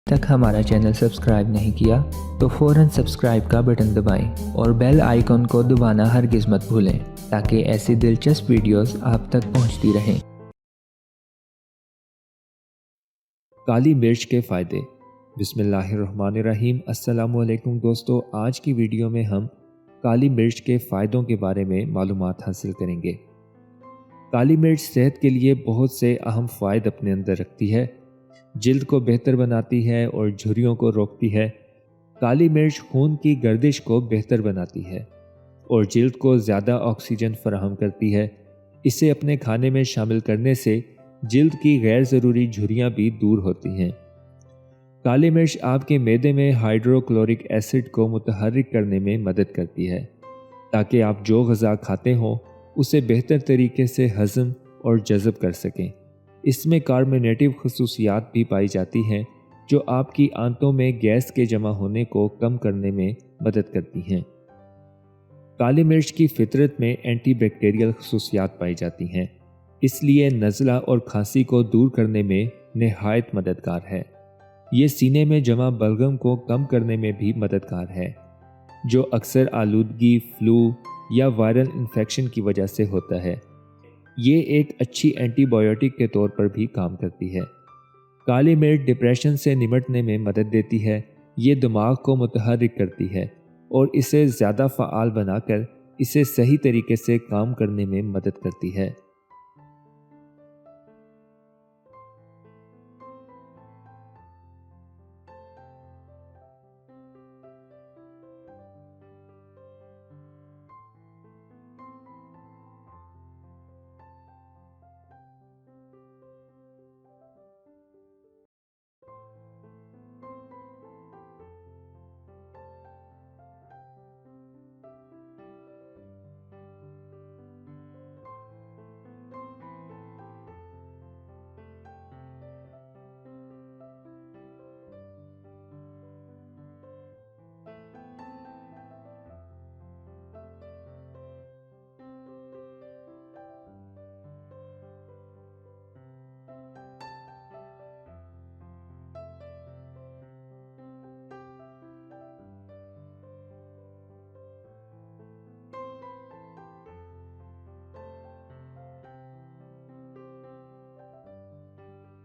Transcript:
तक हमारा channel subscribe नहीं किया तो फ़ौरन सब्सक्राइब का बटन दबाएं और बेल आइकन को दबाना हरगिज़ मत भूलें ताकि ऐसी दिलचस्प वीडियोस आप तक पहुंचती रहें। काली मिर्च के फ़ायदे। बिस्मिल्लाहिर्रहमानिर्रहीम। अस्सलामुअलैकुम दोस्तों, आज की वीडियो में हम काली मिर्च के फ़ायदों के बारे में मालूमात हासिल करेंगे। काली मिर्च सेहत के लिए बहुत से अहम फ़ायदे अपने अंदर रखती है। जिल्द को बेहतर बनाती है और झुर्रियों को रोकती है। काली मिर्च खून की गर्दिश को बेहतर बनाती है और जिल्द को ज़्यादा ऑक्सीजन फराहम करती है। इसे अपने खाने में शामिल करने से जिल्द की गैर ज़रूरी झुर्रियाँ भी दूर होती हैं। काली मिर्च आपके मैदे में हाइड्रोक्लोरिक एसिड को मुतहर्रिक करने में मदद करती है ताकि आप जो ग़िज़ा खाते हों उसे बेहतर तरीके से हज़म और जज़ब कर सकें। इसमें कार्बोनेटिव खसूसियात भी पाई जाती हैं जो आपकी आंतों में गैस के जमा होने को कम करने में मदद करती हैं। काली मिर्च की फितरत में एंटी बैक्टीरियल खसूसियात पाई जाती हैं, इसलिए नज़ला और खांसी को दूर करने में नहायत मददगार है। ये सीने में जमा बलगम को कम करने में भी मददगार है, जो अक्सर आलूदगी, फ्लू या वायरल इन्फेक्शन की वजह से होता है। ये एक अच्छी एंटीबायोटिक के तौर पर भी काम करती है। काली मिर्च डिप्रेशन से निपटने में मदद देती है। ये दिमाग को मुतहर्रिक करती है और इसे ज़्यादा फ़आल बनाकर इसे सही तरीके से काम करने में मदद करती है।